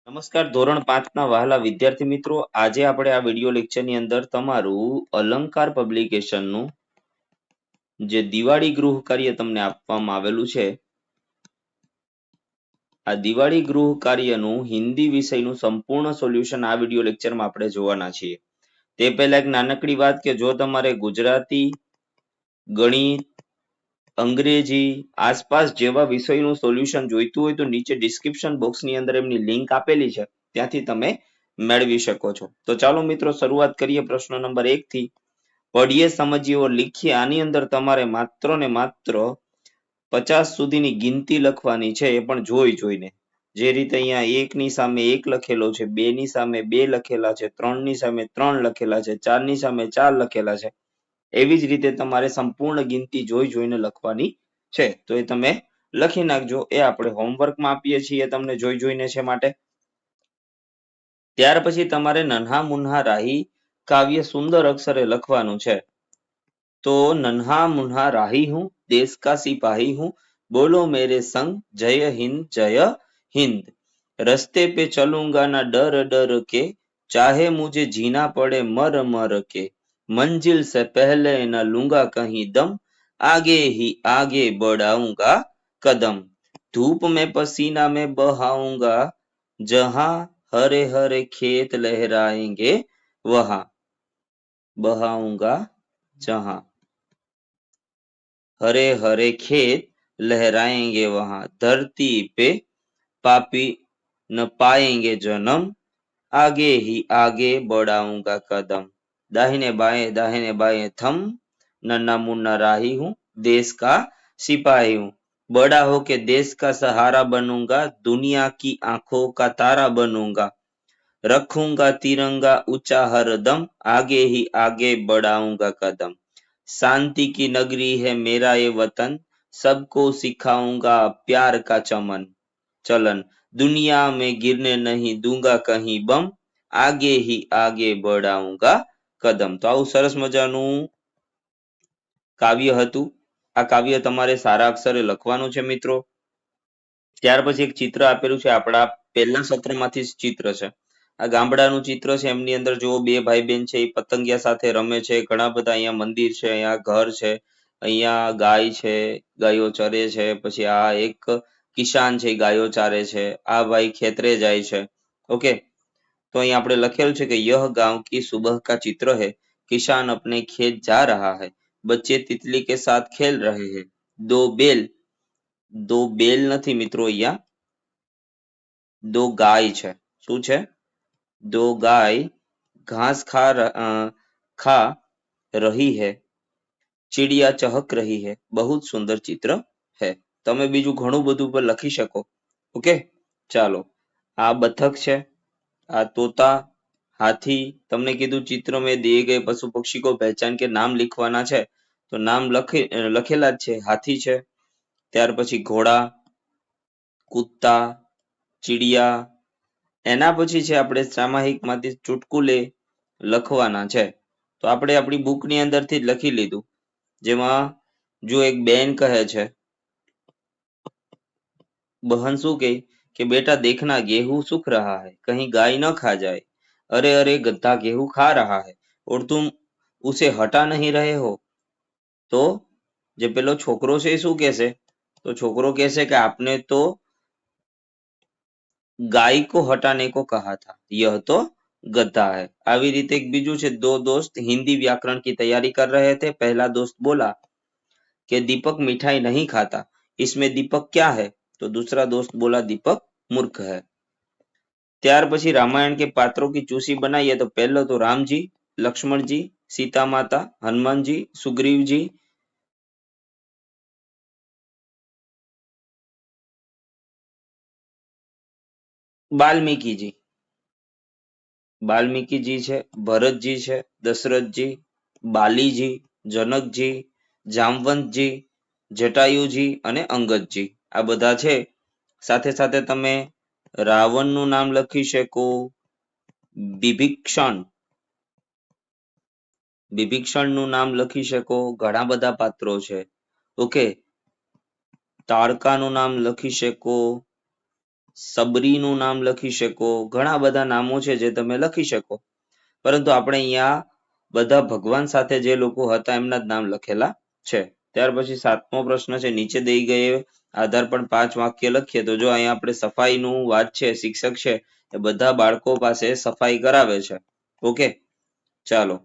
નમસ્કાર ધોરણ 5 ના વહાલા વિદ્યાર્થી મિત્રો, આજે આપણે આ વિડિયો લેક્ચરની અંદર તમારું અલંકાર પબ્લિકેશનનું જે દિવાળી ગૃહ કાર્ય તમને આપવામાં આવેલું છે, આ દિવાળી ગૃહ કાર્યનું હિન્દી વિષયનું સંપૂર્ણ સોલ્યુશન આ વિડિયો લેક્ચરમાં આપણે જોવાના છીએ. તે પહેલા એક નાનકડી વાત કે જો તમારે ગુજરાતી, ગણિત, અંગ્રેજી, આસપાસ જેવા વિષયનું સોલ્યુશન જોઈતું હોય તો નીચે ડિસ્ક્રિપ્શન બોક્સની અંદર એમની લિંક આપેલી છે, ત્યાંથી તમે મેળવી શકો છો. તો ચાલો મિત્રો શરૂઆત કરીએ પ્રશ્ન નંબર 1 થી. પઢીએ, સમજીએ ઓર લીખીએ. આની અંદર તમારે માત્ર ને માત્ર 50 સુધીની ગિનતી લખવાની છે, એ પણ જોઈને. જે રીતે અહીંયા 1 ની સામે 1 લખેલો છે, 2 ની સામે 2 લખેલા છે, 3 ની સામે 3 લખેલા છે, 4 ની સામે 4 લખેલા છે. એવી જ રીતે તમારે સંપૂર્ણ ગિનતી જોઈને લખવાની છે. તો એ તમે લખી નાખજો. એ આપણે હોમવર્કમાં આપીએ છીએ તમને જોઈને છે માટે. ત્યાર પછી તમારે નન્હા મુન્હા રાહી કાવ્ય સુંદર અક્ષરે લખવાનું છે. તો નન્હા મુન્હા રાહી હું, દેશ કા સિપાહી હું, બોલો મેરે સંગ જય હિન્દ જય हिंद. रस्ते पे चलूंगा ना डर डर के, चाहे मुझे जीना पड़े मर मर के, मंजिल से पहले न लूंगा कहीं दम, आगे ही आगे बढ़ाऊंगा कदम, धूप में पसीना में बहाऊंगा, जहां हरे हरे खेत लहराएंगे वहां, बहाऊंगा जहां हरे हरे खेत लहराएंगे वहां, धरती पे पापी न पाएंगे जन्म, आगे ही आगे बढ़ाऊंगा कदम, दाहिने बाएं थम, नन्ना मुन्ना राही हूं, देश का सिपाही हूं, बड़ा होके देश का सहारा बनूंगा, दुनिया की आंखों का तारा बनूंगा, रखूंगा तिरंगा ऊंचा हरदम, आगे ही आगे बढ़ाऊंगा कदम, शांति की नगरी है मेरा ये वतन, सबको सिखाऊंगा प्यार का चलन, दुनिया में गिरने नहीं दूंगा कहीं बम, आगे ही आगे बढ़ाऊंगा कदम. તો આવું સરસ મજાનું કાવ્ય હતું. આ કાવ્ય તમારે સારા અક્ષરે લખવાનું છે મિત્રો. ત્યાર પછી એક ચિત્ર આપેલું છે, આપણા પહેલા સત્રમાંથી જ ચિત્ર છે. આ ગામડાનું ચિત્ર છે. એમની અંદર જો બે ભાઈ બહેન છે, એ પતંગિયા સાથે રમે છે. ઘણા બધા અહીંયા મંદિર છે, અહીંયા ઘર છે, અહીંયા ગાય છે, ગાયો ચરે છે. પછી આ એક કિસાન છે, ગાયો ચારે છે. આ ભાઈ ખેતરે જાય છે. ઓકે, તો અહીંયા આપણે લખેલું છે કે યહ ગાंव की सुबह का चित्र है, किसान अपने खेत जा रहा है, बच्चे तितली के साथ खेल रहे हैं, दो बेल નથી મિત્રો, અહીંયા दो गाय છે. શું છે? दो गाय घास खा रही है, चिड़िया चहक रही है, बहुत सुंदर चित्र है. તમે બીજું ઘણું બધું પર લખી શકો. ઓકે, ચાલો. આ બતક છે, આ તોતા, હાથી. તમને કીધું ચિત્ર में दिए गए पशु पक्षी को पहचान के नाम लिखवाના છે. તો નામ લખેલા જ છે. હાથી છે, ત્યાર પછી ઘોડા, કુત્તા, ચીડિયા. એના પછી છે આપણે સામાયિકમાંથી ચુટકુલે લખવાના છે. તો આપણે આપણી બુકની અંદરથી જ લખી લીધું. જેમાં જો એક બેન કહે છે, बहन શું કહે કે बेटा देखना गेहूं सूख रहा है, कहीं गाय न खा जाए, अरे अरे गधा गेहूं खा रहा है और तुम उसे हटा नहीं रहे हो. तो જે પેલો છોકરો છે એ શું કહેશે? તો છોકરો કહેશે કે आपने तो गाय को हटाने को कहा था, यह तो गधा है. આવી રીતે એક બીજું છે, दो दोस्त हिंदी व्याकरण की तैयारी कर रहे थे, पहला दोस्त बोला कि दीपक मिठाई नहीं खाता, इसमें दीपक क्या है? तो दूसरा दोस्त बोला दीपक मूर्ख है. ત્યાર પછી रामायण के पात्रों की चूसी बनाइए. तो पहलो तो राम जी, लक्ष्मण जी, सीता माता, हनुमान जी, सुग्रीव जी, वाल्मीकि जी. વાલ્મીકીજી છે, ભરતજી છે, દશરથજી, બાલીજી, જનકજી, જામવંતજી, જટાયુજી અને અંગદજી. આ બધા છે. સાથે સાથે તમે રાવણનું નામ લખી શકો, વિભીષણનું નામ લખી શકો. ઘણા બધા પાત્રો છે. ઓકે, તારકાનું નામ લખી શકો, સબરીનું નામ લખી શકો, ઘણા બધા નામો છે જે તમે લખી શકો, પરંતુ આપણે અહીંયા બધા ભગવાન સાથે જે લોકો હતા એમના જ નામ લખેલા છે. ત્યાર પછી 7મો પ્રશ્ન છે, નીચે દઈ ગયે આધાર પર 5 વાક્ય લખીએ. તો જો અહીંયા આપણે સફાઈનું વાત છે, શિક્ષક છે એ બધા બાળકો પાસે સફાઈ કરાવે છે. ઓકે, ચાલો.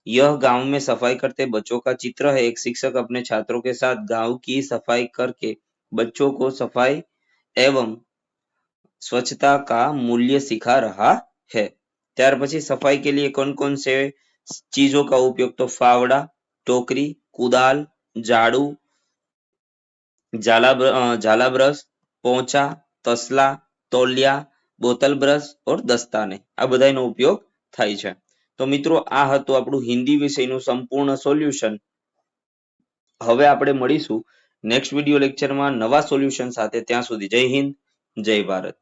यह गांव में सफाई करते बच्चों का चित्र है. एक शिक्षक अपने छात्रों के साथ गांव की सफाई करके बच्चों को सफाई एवं स्वच्छता का मूल्य सिखा रहा है. ત્યાર પછી सफाई के लिए कौन कौन से चीजों का उपयोग? तो फावड़ा, टोकरी, कुदाल, झाड़ू, झाला ब्रश, पोंछा, तसला, तौलिया, બોતલ બ્રશ और દસ્તાને આ બધાનો ઉપયોગ થાય છે. તો મિત્રો આ હતું આપણું હિન્દી વિષયનું સંપૂર્ણ સોલ્યુશન. હવે આપણે મળીશું નેક્સ્ટ વિડીયો લેક્ચરમાં નવા સોલ્યુશન સાથે. ત્યાં સુધી જય હિન્દ, જય ભારત.